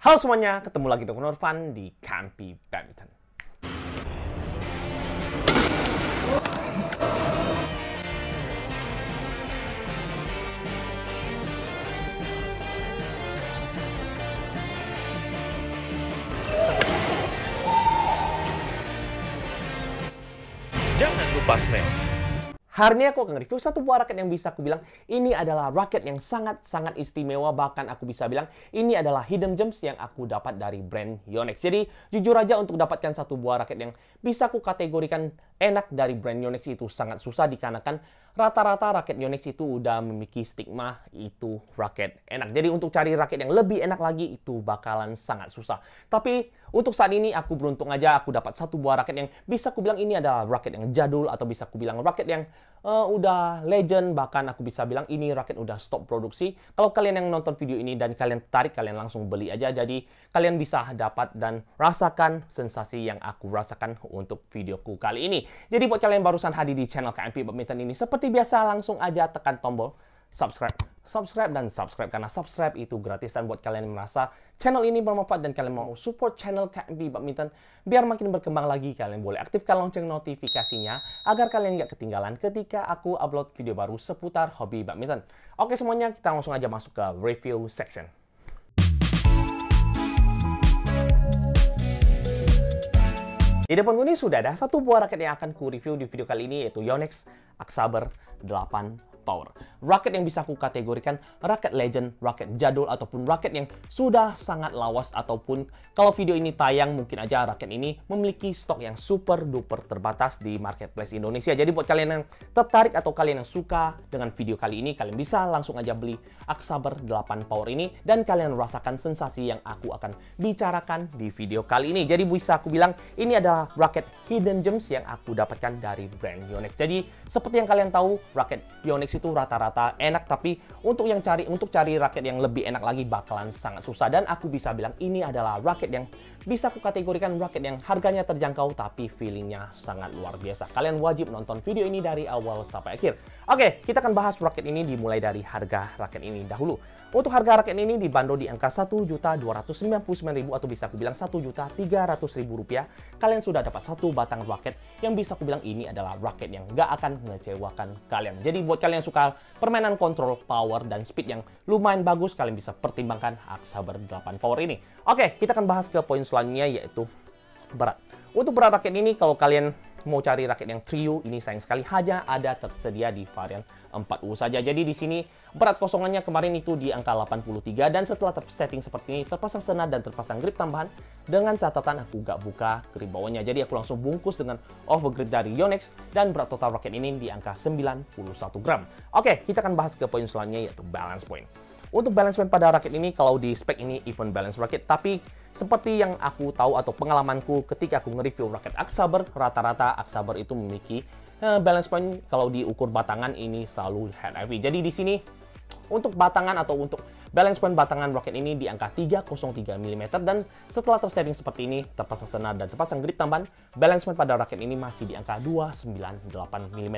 Halo semuanya, ketemu lagi dengan Nurfan di Kampi Badminton. Jangan lupa smash. Hari ini aku akan review satu buah raket yang bisa aku bilang ini adalah raket yang sangat-sangat istimewa. Bahkan aku bisa bilang ini adalah hidden gems yang aku dapat dari brand Yonex. Jadi jujur aja untuk dapatkan satu buah raket yang bisa aku kategorikan enak dari brand Yonex itu sangat susah, dikarenakan rata-rata raket Yonex itu udah memiliki stigma itu raket enak. Jadi untuk cari raket yang lebih enak lagi itu bakalan sangat susah. Tapi untuk saat ini aku beruntung aja aku dapat satu buah raket yang bisa aku bilang ini adalah raket yang jadul, atau bisa aku bilang raket yang udah legend. Bahkan aku bisa bilang ini raket udah stop produksi. Kalau kalian yang nonton video ini dan kalian tertarik, kalian langsung beli aja. Jadi kalian bisa dapat dan rasakan sensasi yang aku rasakan untuk videoku kali ini. Jadi buat kalian yang barusan hadir di channel KMP Badminton ini, seperti biasa langsung aja tekan tombol subscribe dan subscribe, karena subscribe itu gratis. Dan buat kalian yang merasa channel ini bermanfaat dan kalian mau support channel KMP Badminton biar makin berkembang lagi, kalian boleh aktifkan lonceng notifikasinya agar kalian nggak ketinggalan ketika aku upload video baru seputar hobi badminton. Oke semuanya, kita langsung aja masuk ke review section. Di depan gue ini sudah ada satu buah raket yang akan ku review di video kali ini, yaitu Yonex Aksaber 8 Power. Raket yang bisa aku kategorikan raket legend, raket jadul, ataupun raket yang sudah sangat lawas. Ataupun kalau video ini tayang, mungkin aja raket ini memiliki stok yang super duper terbatas di marketplace Indonesia. Jadi buat kalian yang tertarik atau kalian yang suka dengan video kali ini, kalian bisa langsung aja beli Aksaber 8 Power ini dan kalian rasakan sensasi yang aku akan bicarakan di video kali ini. Jadi bisa aku bilang ini adalah raket hidden gems yang aku dapatkan dari brand Yonex. Jadi seperti yang kalian tahu, raket Yonex itu rata-rata enak, tapi untuk cari raket yang lebih enak lagi bakalan sangat susah. Dan aku bisa bilang ini adalah raket yang bisa aku kategorikan raket yang harganya terjangkau tapi feelingnya sangat luar biasa. Kalian wajib nonton video ini dari awal sampai akhir. Oke, kita akan bahas raket ini dimulai dari harga raket ini dahulu. Untuk harga raket ini dibanderol di angka Rp1.299.000 atau bisa aku bilang Rp1.300.000. Kalian sudah dapat satu batang raket yang bisa aku bilang ini adalah raket yang nggak akan mengecewakan kalian. Jadi buat kalian yang suka permainan kontrol, power, dan speed yang lumayan bagus, kalian bisa pertimbangkan Aksaber 8 Power ini. Oke, kita akan bahas ke poin selanjutnya, yaitu berat. Untuk berat raket ini, kalau kalian mau cari raket yang trio, ini sayang sekali hanya ada tersedia di varian 4U saja. Jadi di sini berat kosongannya kemarin itu di angka 83, dan setelah setting seperti ini, terpasang senar dan terpasang grip tambahan, dengan catatan aku nggak buka grip bawahnya. Jadi aku langsung bungkus dengan overgrip dari Yonex, dan berat total raket ini di angka 91 gram. Oke, kita akan bahas ke poin selanjutnya, yaitu balance point. Untuk balance point pada raket ini, kalau di spek ini even balance raket, tapi seperti yang aku tahu atau pengalamanku ketika aku nge-review raket Aksaber, rata-rata Aksaber itu memiliki balance point kalau diukur batangan ini selalu head heavy. Jadi di sini untuk batangan atau untuk balance point batangan raket ini di angka 303 mm, dan setelah tersetting seperti ini, terpasang senar dan terpasang grip tambahan, balance point pada raket ini masih di angka 298 mm.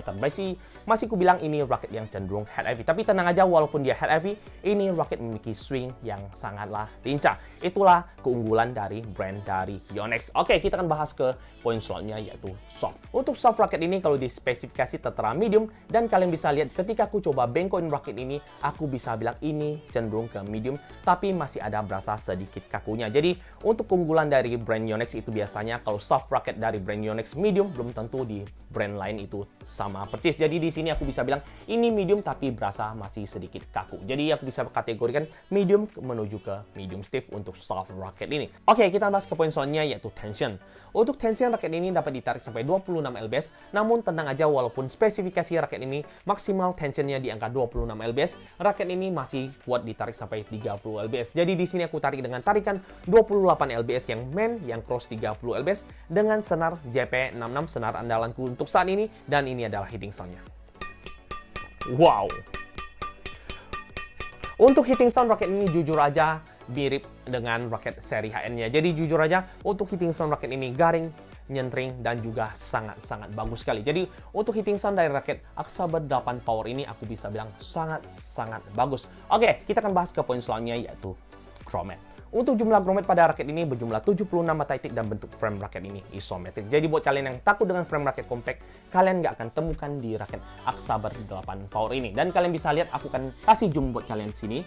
Masih ku bilang ini raket yang cenderung head heavy. Tapi tenang aja, walaupun dia head heavy, ini raket memiliki swing yang sangatlah lincah. Itulah keunggulan dari brand dari Yonex. Oke, kita akan bahas ke poin selanjutnya, yaitu soft. Untuk soft raket ini kalau di spesifikasi tertera medium, dan kalian bisa lihat ketika aku coba bengkokin raket ini, aku bisa bilang ini cenderung ke medium, tapi masih ada berasa sedikit kakunya. Jadi untuk keunggulan dari brand Yonex itu biasanya kalau soft racket dari brand Yonex medium, belum tentu di brand lain itu sama persis. Jadi di sini aku bisa bilang ini medium tapi berasa masih sedikit kaku. Jadi aku bisa kategorikan medium menuju ke medium stiff untuk soft racket ini. Oke, kita bahas ke poin selanjutnya, yaitu tension. Untuk tension raket ini dapat ditarik sampai 26 lbs, namun tenang aja, walaupun spesifikasi raket ini maksimal tensionnya di angka 26 lbs, raket ini masih kuat ditarik sampai 30 lbs. Jadi di sini aku tarik dengan tarikan 28 lbs yang main, yang cross 30 lbs dengan senar JP66, senar andalanku untuk saat ini, dan ini adalah hitting sound-nya. Wow. Untuk hitting sound raket ini jujur aja mirip dengan raket seri HN-nya. Jadi jujur aja untuk hitting sound raket ini garing, nyentring, dan juga sangat-sangat bagus sekali. Jadi untuk hitting sound dari raket Aksaber 8 Power ini aku bisa bilang sangat-sangat bagus. Oke, kita akan bahas ke poin selanjutnya, yaitu chrome mat. Untuk jumlah grommet pada raket ini berjumlah 76 mata titik dan bentuk frame raket ini isometrik. Jadi buat kalian yang takut dengan frame raket compact, kalian nggak akan temukan di raket Aksaber 8 Power ini. Dan kalian bisa lihat, aku akan kasih zoom buat kalian sini.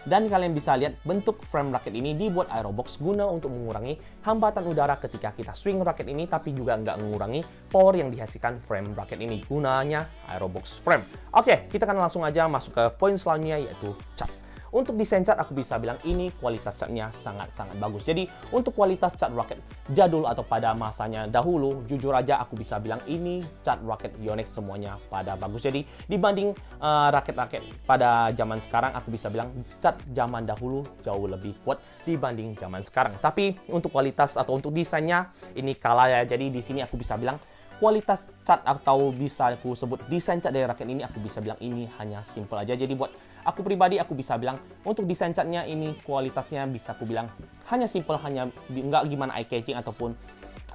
Dan kalian bisa lihat bentuk frame raket ini dibuat aerobox guna untuk mengurangi hambatan udara ketika kita swing raket ini, tapi juga nggak mengurangi power yang dihasilkan frame raket ini. Gunanya aerobox frame. Oke, kita akan langsung aja masuk ke poin selanjutnya, yaitu cat. Untuk desain cat, aku bisa bilang ini kualitas catnya sangat-sangat bagus. Jadi untuk kualitas cat raket jadul atau pada masanya dahulu, jujur aja aku bisa bilang ini cat raket Yonex semuanya pada bagus. Jadi dibanding raket-raket pada zaman sekarang, aku bisa bilang cat zaman dahulu jauh lebih kuat dibanding zaman sekarang. Tapi untuk kualitas atau untuk desainnya ini kalah ya. Jadi di sini aku bisa bilang kualitas cat atau bisa aku sebut desain cat dari raket ini, aku bisa bilang ini hanya simple aja. Jadi buat aku pribadi, aku bisa bilang untuk desain catnya ini kualitasnya bisa aku bilang hanya simple, hanya nggak gimana eye catching ataupun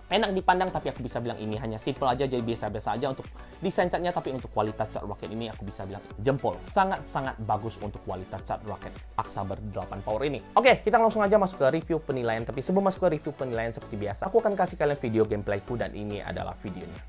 enak dipandang, tapi aku bisa bilang ini hanya simple aja, jadi biasa-biasa aja untuk desain catnya. Tapi untuk kualitas cat raket ini aku bisa bilang jempol, sangat-sangat bagus untuk kualitas cat raket Aksaber 8 Power ini. Oke, kita langsung aja masuk ke review penilaian. Tapi sebelum masuk ke review penilaian seperti biasa, aku akan kasih kalian video gameplayku dan ini adalah videonya.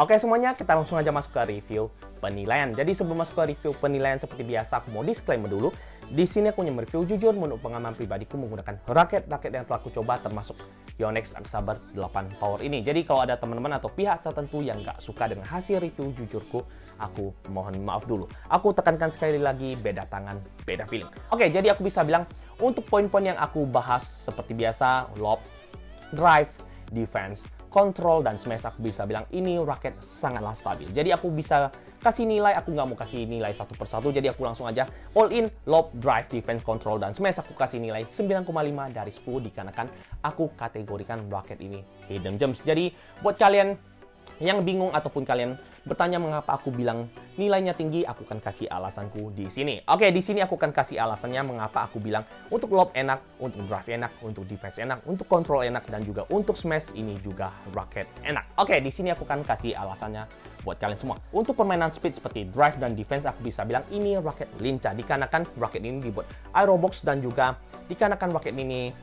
Oke semuanya, kita langsung aja masuk ke review penilaian. Jadi sebelum masuk ke review penilaian seperti biasa, aku mau disclaimer dulu. Di sini aku hanya mereview jujur menurut pengalaman pribadiku menggunakan raket-raket yang telah aku coba, termasuk Yonex Aksaber 8 Power ini. Jadi kalau ada teman-teman atau pihak tertentu yang nggak suka dengan hasil review jujurku, aku mohon maaf dulu. Aku tekankan sekali lagi, beda tangan, beda feeling. Oke, jadi aku bisa bilang untuk poin-poin yang aku bahas seperti biasa, lob, drive, defense, control, dan smash, aku bisa bilang ini raket sangatlah stabil. Jadi aku bisa kasih nilai, aku nggak mau kasih nilai satu persatu, jadi aku langsung aja all in, lob, drive, defense, control, dan smash. Aku kasih nilai 9,5 dari 10 dikarenakan aku kategorikan raket ini hidden gems. Jadi buat kalian yang bingung ataupun kalian bertanya mengapa aku bilang nilainya tinggi, aku akan kasih alasanku di sini. Oke, di sini aku akan kasih alasannya mengapa aku bilang untuk lob enak, untuk drive enak, untuk defense enak, untuk control enak, dan juga untuk smash ini juga rocket enak. Oke, di sini aku akan kasih alasannya buat kalian semua. Untuk permainan speed seperti drive dan defense, aku bisa bilang ini rocket lincah dikarenakan rocket ini dibuat aerobox dan juga dikarenakan rocket ini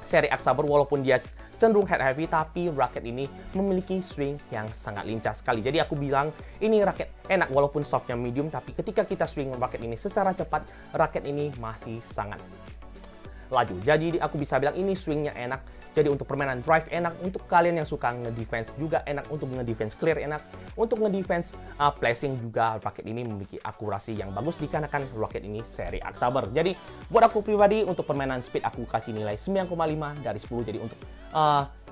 seri X-Saber, walaupun dia cenderung head heavy, tapi raket ini memiliki swing yang sangat lincah sekali. Jadi aku bilang ini raket enak walaupun softnya medium, tapi ketika kita swing raket ini secara cepat, raket ini masih sangat laju. Jadi aku bisa bilang ini swingnya enak. Jadi untuk permainan drive enak, untuk kalian yang suka nge-defense juga enak, untuk nge-defense clear enak, untuk nge-defense placing juga raket ini memiliki akurasi yang bagus dikarenakan raket ini seri X-Saber. Jadi buat aku pribadi untuk permainan speed aku kasih nilai 9,5 dari 10. Jadi untuk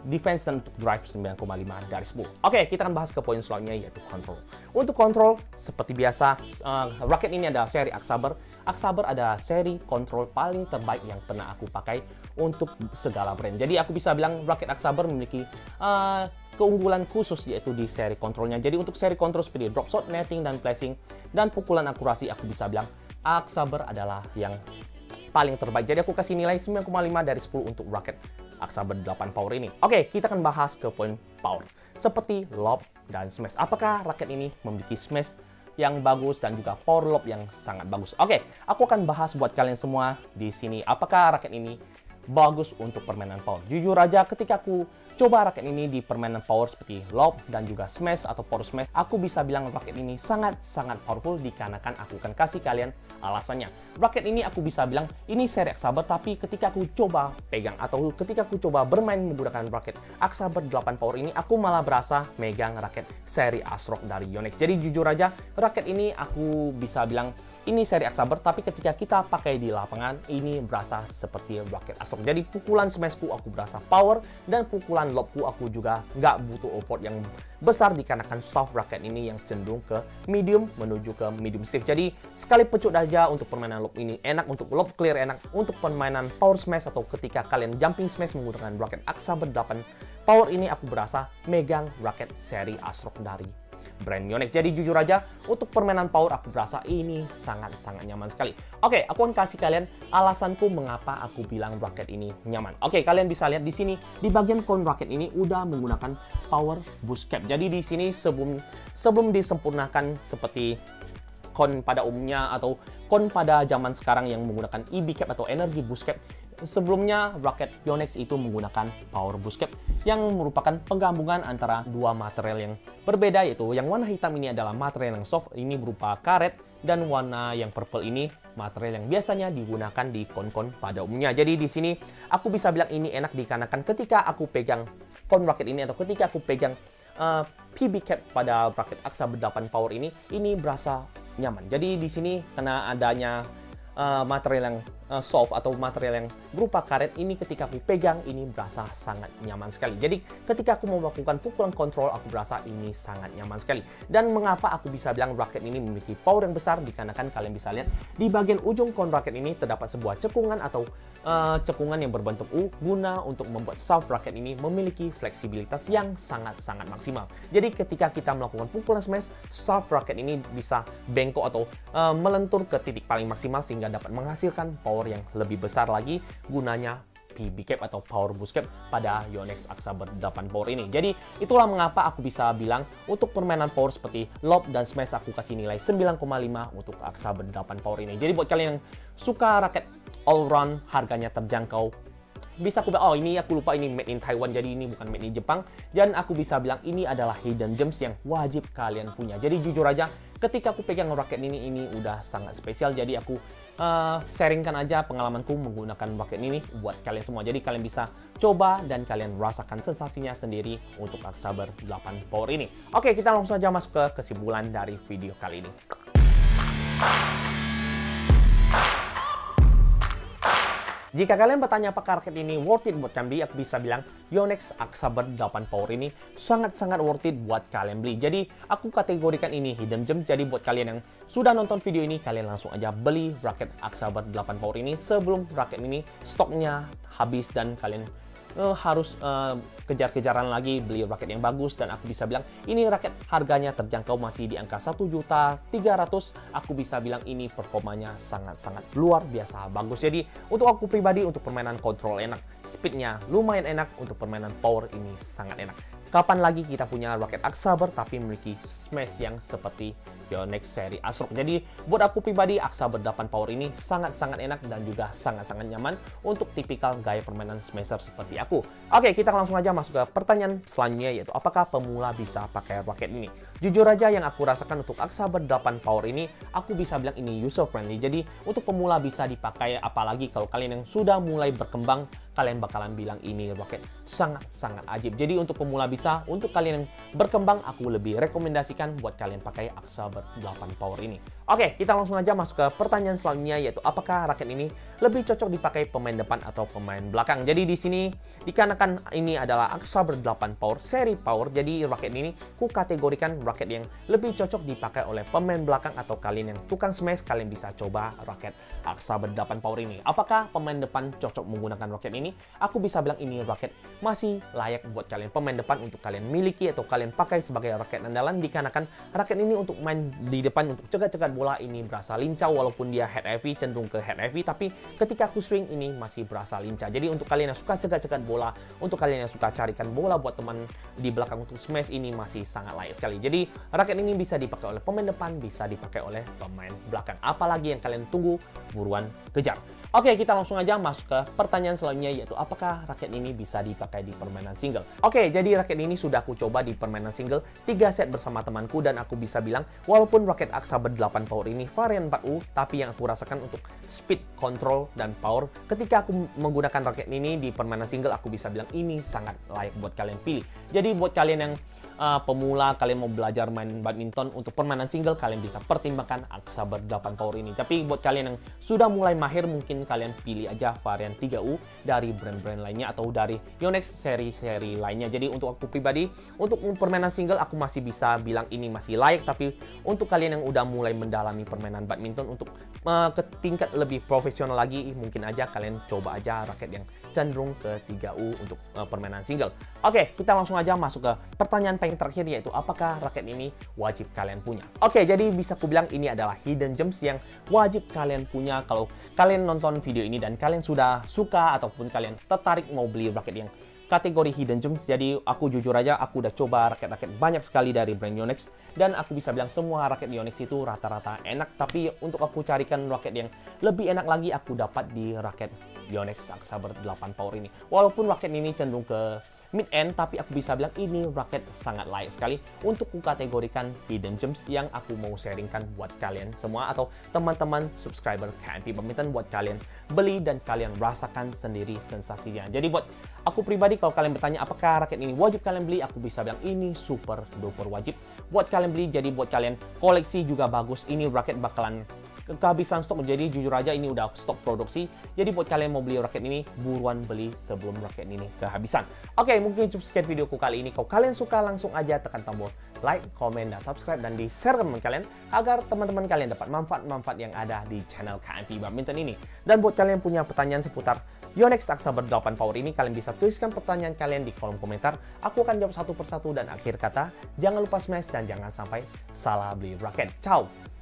defense dan untuk drive 9,5 dari 10. Oke, kita akan bahas ke poin selanjutnya yaitu control. Untuk control seperti biasa, raket ini adalah seri X-Saber. X-Saber adalah seri control paling terbaik yang pernah aku pakai untuk segala brand. Jadi aku bisa bilang raket X-Saber memiliki keunggulan khusus yaitu di seri kontrolnya. Jadi untuk seri kontrol seperti drop shot, netting, dan placing, dan pukulan akurasi, aku bisa bilang X-Saber adalah yang paling terbaik. Jadi aku kasih nilai 9,5 dari 10 untuk raket X-Saber 8 power ini. Oke, kita akan bahas ke poin power. Seperti lob dan smash. Apakah raket ini memiliki smash yang bagus dan juga power lob yang sangat bagus? Oke, aku akan bahas buat kalian semua di sini. Apakah raket ini bagus untuk permainan power? Jujur aja, ketika aku coba raket ini di permainan power seperti lob dan juga smash atau power smash, aku bisa bilang raket ini sangat-sangat powerful dikarenakan aku akan kasih kalian alasannya. Raket ini aku bisa bilang ini seri X-Saber, tapi ketika aku coba pegang atau ketika aku coba bermain menggunakan raket X-Saber 8 power ini, aku malah berasa megang raket seri Astrock dari Yonex. Jadi jujur aja, raket ini aku bisa bilang ini seri X-Saber, tapi ketika kita pakai di lapangan, ini berasa seperti raket Astrock. Jadi pukulan smashku aku berasa power, dan pukulan lobku aku juga nggak butuh effort yang besar dikarenakan soft raket ini yang cenderung ke medium menuju ke medium stiff. Jadi sekali pecut aja untuk permainan lob ini enak, untuk lob clear enak, untuk permainan power smash atau ketika kalian jumping smash menggunakan raket X-Saber 8 power ini, aku berasa megang raket seri Astrock dari brand Yonex. Jadi jujur aja untuk permainan power aku berasa ini sangat-sangat nyaman sekali. Oke, aku akan kasih kalian alasanku mengapa aku bilang raket ini nyaman. Oke, kalian bisa lihat di sini di bagian kon raket ini udah menggunakan power boost cap. Jadi di sini sebelum disempurnakan seperti kon pada umumnya atau kon pada zaman sekarang yang menggunakan EB cap atau energy boost cap, sebelumnya raket Yonex itu menggunakan power boost cap yang merupakan penggabungan antara dua material yang berbeda, yaitu yang warna hitam ini adalah material yang soft, ini berupa karet, dan warna yang purple ini material yang biasanya digunakan di kon-kon pada umumnya. Jadi di sini aku bisa bilang ini enak dikarenakan ketika aku pegang kon raket ini atau ketika aku pegang PB cap pada raket X-Saber 8 power ini berasa nyaman. Jadi di sini karena adanya material yang soft atau material yang berupa karet ini, ketika aku pegang ini berasa sangat nyaman sekali. Jadi ketika aku mau melakukan pukulan kontrol, aku berasa ini sangat nyaman sekali. Dan mengapa aku bisa bilang raket ini memiliki power yang besar, dikarenakan kalian bisa lihat di bagian ujung kon raket ini terdapat sebuah cekungan atau cekungan yang berbentuk U guna untuk membuat soft raket ini memiliki fleksibilitas yang sangat-sangat maksimal. Jadi ketika kita melakukan pukulan smash, soft raket ini bisa bengkok atau melentur ke titik paling maksimal sehingga dapat menghasilkan power yang lebih besar lagi, gunanya PB cap atau power boost cap pada Yonex X-Saber 8 power ini. Jadi itulah mengapa aku bisa bilang untuk permainan power seperti lob dan smash aku kasih nilai 9,5 untuk X-Saber 8 power ini. Jadi buat kalian yang suka raket all round, harganya terjangkau, bisa aku bilang, oh ini aku lupa ini made in Taiwan, jadi ini bukan made in Jepang. Dan aku bisa bilang ini adalah hidden gems yang wajib kalian punya. Jadi jujur aja, ketika aku pegang raket ini udah sangat spesial. Jadi aku sharingkan aja pengalamanku menggunakan raket ini buat kalian semua. Jadi kalian bisa coba dan kalian rasakan sensasinya sendiri untuk X-Saber 8 power ini. Oke, kita langsung saja masuk ke kesimpulan dari video kali ini. Jika kalian bertanya apakah raket ini worth it buat kalian beli, aku bisa bilang Yonex X-Saber 8 power ini sangat-sangat worth it buat kalian beli. Jadi aku kategorikan ini hidden gem. Jadi buat kalian yang sudah nonton video ini, kalian langsung aja beli raket X-Saber 8 power ini sebelum raket ini stoknya habis dan kalian harus kejar-kejaran lagi beli raket yang bagus, dan aku bisa bilang ini raket harganya terjangkau, masih di angka 1.300.000. Aku bisa bilang ini performanya sangat-sangat luar biasa bagus. Jadi untuk aku pribadi, untuk permainan kontrol enak, speednya lumayan enak, untuk permainan power ini sangat enak. Kapan lagi kita punya raket Aksaber tapi memiliki smash yang seperti Yonex seri ASRock. Jadi buat aku pribadi, Aksaber 8 power ini sangat-sangat enak dan juga sangat-sangat nyaman untuk tipikal gaya permainan smasher seperti aku. Oke, kita langsung aja masuk ke pertanyaan selanjutnya, yaitu apakah pemula bisa pakai raket ini? Jujur aja yang aku rasakan untuk Aksaber 8 power ini, aku bisa bilang ini user friendly. Jadi untuk pemula bisa dipakai, apalagi kalau kalian yang sudah mulai berkembang, kalian bakalan bilang ini raket sangat-sangat ajib. Jadi untuk pemula bisa, untuk kalian yang berkembang, aku lebih rekomendasikan buat kalian pakai Aksaber 8 power ini. Oke, kita langsung aja masuk ke pertanyaan selanjutnya, yaitu apakah raket ini lebih cocok dipakai pemain depan atau pemain belakang? Jadi di sini dikarenakan ini adalah Aksaber 8 power seri power, jadi raket ini ku kategorikan raket yang lebih cocok dipakai oleh pemain belakang atau kalian yang tukang smash. Kalian bisa coba raket Aksaber 8 power ini. Apakah pemain depan cocok menggunakan raket ini? Aku bisa bilang ini raket masih layak buat kalian pemain depan untuk kalian miliki atau kalian pakai sebagai raket andalan, dikarenakan raket ini untuk main di depan, untuk cegat-cegat bola ini berasa lincah, walaupun dia head heavy, cenderung ke head heavy, tapi ketika aku swing ini masih berasa lincah. Jadi untuk kalian yang suka cegat-cegat bola, untuk kalian yang suka carikan bola buat teman di belakang untuk smash, ini masih sangat layak sekali. Jadi raket ini bisa dipakai oleh pemain depan, bisa dipakai oleh pemain belakang. Apalagi yang kalian tunggu, buruan kejar. Oke, kita langsung aja masuk ke pertanyaan selanjutnya, yaitu apakah raket ini bisa dipakai di permainan single? Oke, jadi raket ini sudah aku coba di permainan single 3 set bersama temanku, dan aku bisa bilang walaupun raket Aksaber 8 power ini varian 4U, tapi yang aku rasakan untuk speed, control, dan power ketika aku menggunakan raket ini di permainan single, aku bisa bilang ini sangat layak buat kalian pilih. Jadi buat kalian yang pemula, kalian mau belajar main badminton untuk permainan single, kalian bisa pertimbangkan Aksaber 8 power ini. Tapi buat kalian yang sudah mulai mahir, mungkin kalian pilih aja varian 3U dari brand-brand lainnya atau dari Yonex seri-seri lainnya. Jadi untuk aku pribadi, untuk permainan single aku masih bisa bilang ini masih layak, tapi untuk kalian yang udah mulai mendalami permainan badminton untuk ke tingkat lebih profesional lagi, mungkin aja kalian coba aja raket yang cenderung ke 3U untuk permainan single. Oke, kita langsung aja masuk ke pertanyaan yang terakhir, yaitu apakah raket ini wajib kalian punya? Oke, jadi bisa aku bilang ini adalah hidden gems yang wajib kalian punya kalau kalian nonton video ini dan kalian sudah suka ataupun kalian tertarik mau beli raket yang kategori hidden gems. Jadi aku jujur aja, aku udah coba raket-raket banyak sekali dari brand Yonex, dan aku bisa bilang semua raket Yonex itu rata-rata enak. Tapi untuk aku carikan raket yang lebih enak lagi, aku dapat di raket Yonex Aksaber 8 power ini. Walaupun raket ini cenderung ke mid-end, tapi aku bisa bilang ini raket sangat layak sekali untuk kukategorikan hidden gems yang aku mau sharingkan buat kalian semua atau teman-teman subscriber KNP Badminton, buat kalian beli dan kalian rasakan sendiri sensasinya. Jadi buat aku pribadi, kalau kalian bertanya apakah raket ini wajib kalian beli, aku bisa bilang ini super duper wajib buat kalian beli. Jadi buat kalian koleksi juga bagus, ini raket bakalan kehabisan stok. Jadi jujur aja ini udah stok produksi. Jadi buat kalian mau beli raket ini, buruan beli sebelum raket ini kehabisan. Oke, mungkin cukup sekian videoku kali ini. Kalau kalian suka, langsung aja tekan tombol like, komen, dan subscribe, dan di-share ke teman kalian agar teman-teman kalian dapat manfaat-manfaat yang ada di channel KNP Badminton ini. Dan buat kalian punya pertanyaan seputar Yonex Aksaber 8 power ini, kalian bisa tuliskan pertanyaan kalian di kolom komentar. Aku akan jawab satu persatu, dan akhir kata, jangan lupa smash dan jangan sampai salah beli raket. Ciao!